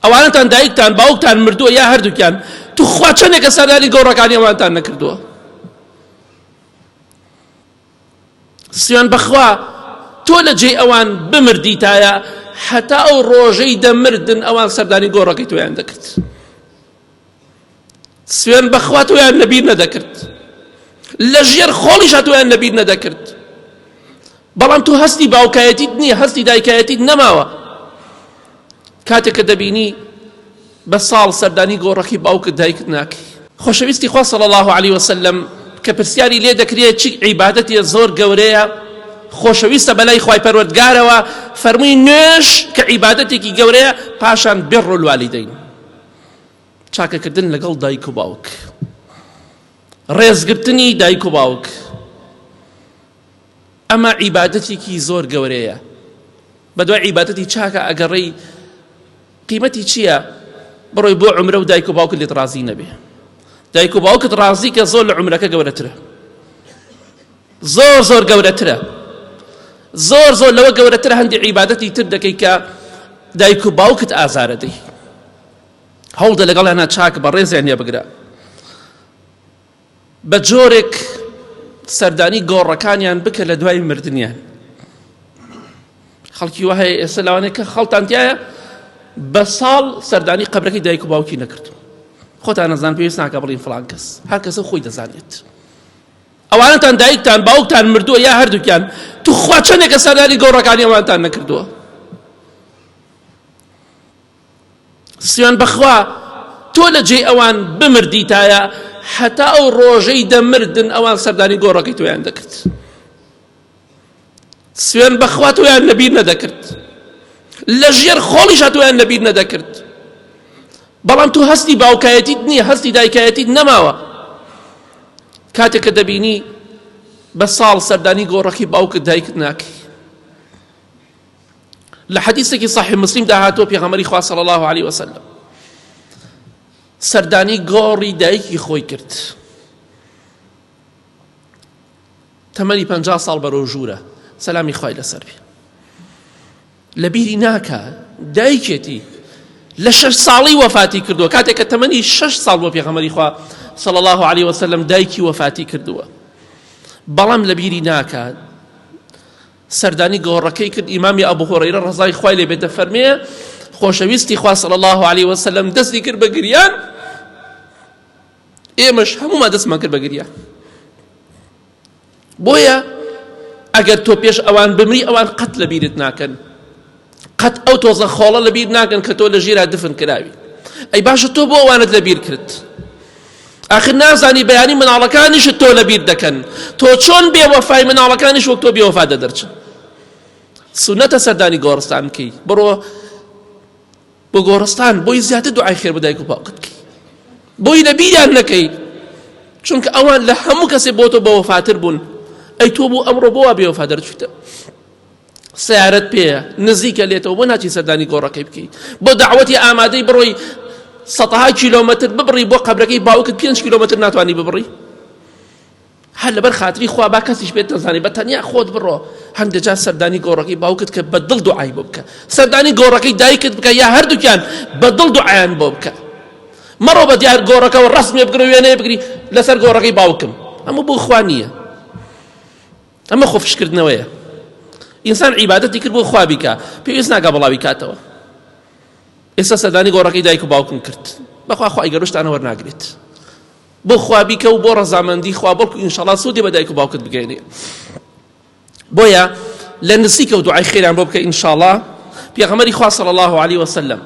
ئەوانتان دایکتان باوکتان مردووە یا هەردووکیان تو خوا چەندێکە سەردانی گۆڕەکانی ئەوانتان نەکردووە. سوێن بەخوا تۆ لە جێی ئەوان بمردیتایە حتا ئەو ڕۆژەی دەمردن ئەوان سەردانی گۆڕەکەی تۆیان دەکرد. سوێن بەخوا تۆیان لەبیر نەدەکرد، لە ژێر خۆڵیشە تۆیان لەبیر نەدەکرد. بەڵام تو هەستی باوکایەتیت نییە، هەستی دایکایەتیت نەماوە. کاتێک کە دەبینی بە ساڵ سەردانی گۆڕەکی باوکت دایکت ناکەی. خۆشەویستی خوا صلی الله علیه وسلم کە پرسیاری لێ دەکرێت چی عیبادەتی زۆر گەورەیە، خۆشەویستە بەلای خوای پەروەردگارەوە فەرمووی نوێژ کە عیبادەتێکی گەورەیە، پاشان بڕ الوالیدەین، چاکەکردن لەگەڵ دایک و باوک، ڕێزگرتنی دایک و باوک. ئەمە عیبادەتێکی زۆر گەورەیە. بەدوای عیبادەتی چاکە ئەگەڕێی قیمەتی چییە؟ بڕۆی بۆ عومرە و دایک و باوکت لێت ڕازی نەبێ. دایک و باوکت ڕازی کە زۆر لە عومرەکە گەورەترە، زۆر زۆر گەورەترە، زۆر زۆر لەوە گەورەترە هەندی عیبادەتی تر دەکەی کە دایک و باوکت ئازارە دەی. هەوڵدە لەگەڵ هەنا چاکە بە ڕێزیان لێ بگرە. بە جۆرێک سەردانی گۆڕەکانیان بکە لە دوای مردنیان. خەڵکی وهەیە ئێستا لەوانەیە کە خەڵتان تایە بە ساڵ سەردانی قەبرەکەی دایک و باوکی نەکردو. خۆتان نەزان پێویست ناکە بڵین فڵان کەس، هەر کەسە خۆی دەزانێت. ئەوانتان دایکتان باوکتان مردووە یا هەردووکیان تو خوا چەندێکە سەردانی گۆڕەکانی ئەوانتان نەکردووە. سوێن بەخوا تۆ لە جێی ئەوان بمردیتایە حتا ئەو ڕۆژەی دەمردن ئەوان سەردانی گۆڕەکەی تۆیان دەکرد. سوێن بەخوا تۆیان لەبیر نەدەکرد، لە ژێر خۆڵیشە تۆیان لەبیر نەدەکرد. بەڵام تو هەستی باوکایەتیت نییە، هەستی دایکایەتیت نەماوە. کاتێک کە دەبینی بە ساڵ سەردانی گۆڕەکی باوکت دایکت ناکەی. لە حەدیثێکی صحیح مسلم داهاتۆ پێغەمبەری خوا صلی الله علیه وسلم سەردانی گۆڕی دایکی خۆی کرد. تەمەنی 50 ساڵ بەرەو ژوورە، سەلامی خوای لەسەر بێ. لەبیری ناکە دایکێتی لە 6 ساڵی وەفاتی کردووە، کاتێک کە تەمەنی 6 ساڵ بۆ پێغەمبەری خوا صلی الله علیه وسلم دایکی وەفاتی کردووە. بەڵام لەبیری ناکە سەردانی گۆڕەکەی کرد. ئیمامی ئەبوو هورەیرە ڕەزای خوای لێ بێت دەفەرمێ خۆشەویستی خوا صلی الله علیه وسلم دەستی کرد بە گریان، ئێمەش هەموومان دەستمان کرد بە گریان. بۆیە ئەگەر تۆ پێش ئەوان بمری ئەوان قەت لەبیرت ناکەن، قەت ئەو تۆزە خۆڵە لەبیر ناکەن کە تۆ لە ژێرا دفن کراوی. ئەی باشە تۆ بۆ ئەوانت لەبیر کرد؟ ئاخر نازانی بەیانی مناڵەکانیشت تۆ لەبیر دەکەن، تۆ چۆن بێوەفای مناڵەکانیش وەک تۆ بێوەفا دەدەرچن. سونەتە سەردانی گۆڕستان بکەی، بڕۆ بۆ گۆڕستان بۆی زیاتر دوعای خێر بە دایک و باوکت بکەی، بۆی لەبیریان نەکەی، چونکە ئەوان لە هەموو کەسێ بۆ تۆ بەوەفاتر بوون. ئەی تۆ بۆ ئەمڕۆ بۆ وا بێوەفا دەرچوتە، سیارەت پێیە نزیکە لێتەوە، بۆ ناچی سەردانی گۆڕەکەی بکەی، بۆ داوەتی ئامادەی بڕۆی 100 کیلۆمەتر ببڕی بۆ قەبرەکەی باوکت 5 کیلۆمەتر ناتوانی ببڕی. هەر لەبەر خاتری خوا با کەسیش پێت نەزانێ، بە تەنیا خۆت بڕۆ هەندێک جار سەردانی گۆڕەکەی باوکت کە بە دڵ دوعای بۆ بکە، سەردانی گۆڕەکەی دایکت بکە یا هەردووکیان بە دڵ دوعایان بۆ بکە. مەڕۆ بە دیار گۆڕەکەەوە ڕەسمێ بگرە وێنەیە بگری لەسەر گۆڕەکەی باوکم، ئەمە بۆ خوا نییە، ئەمە خۆفشکردنەوەیە. ئینسان عیبادەتی کرد بۆ خوا بیکە، پێویست ناکە بەڵاوی کاتەوە. ئێستا سەردانی گۆڕەکەی دایک و باوکم کرد، بەخوا خوا ئیگەڕشتانە وەرناگرێت، بۆ خوا بیکە و بۆ ڕەزامەندی خوا، بەڵکو ئینشاڵڵا سوودی بە دایک و باوکت بگەێنێ. بۆیە لە نزیکە و دوعای خێران بۆ بکە ئینشاءڵڵا. پێغەمبەری خوا صلی الله علیه وسلم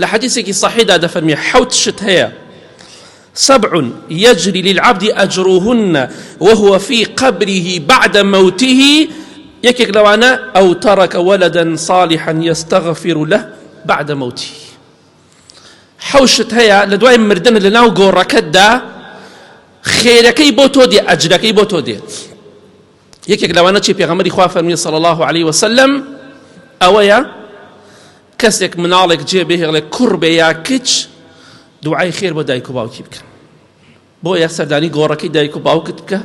لە حەدیثێکی صحیحدا دەفەرمێ 7 شت هەیە 7 يجري للعبد أجرهن وهو في قبره بعد موته، یەکێک لەوانە أو ترك ولدا صالحا يستغفر له بعد موته. 7 شت هەیە لە دوای مردن لە ناو گۆڕەکەتدا خێرەکەی بۆ تۆ دێ، ئەجرەکەی بۆ تۆ دێت. یەکێک لەوانە چی پێغەمبەری خوا فەرمی صلی الله علیه وسلم ئەوەیە کەسێک مناڵێک جێ بهێڵێ کوڕ بێ یا کچ دوعای خێر بۆ دایک و باوکی بکە. بۆیە سەردانی گۆڕەکەی دایک و باوکت بکە،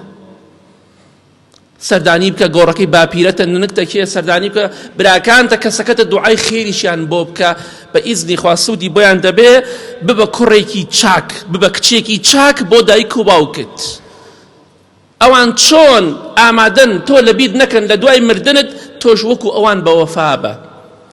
سەردانی بکە گۆڕەکەی باپیرەتە نونکتە کێ سەردانی بکە براکانتە کەسەکەتە دوعای خێریشیان بۆ بکە بە ئیزنی خوا سوودی بۆیان دەبێ ببە کوڕێکی چاک ببە کچێکی چاک بۆ دایک و باوکت ئەوان چۆن ئامادەن تۆ لەبیر نەکەن لە دوای مردنت تۆش وەکو ئەوان بە وەفا بە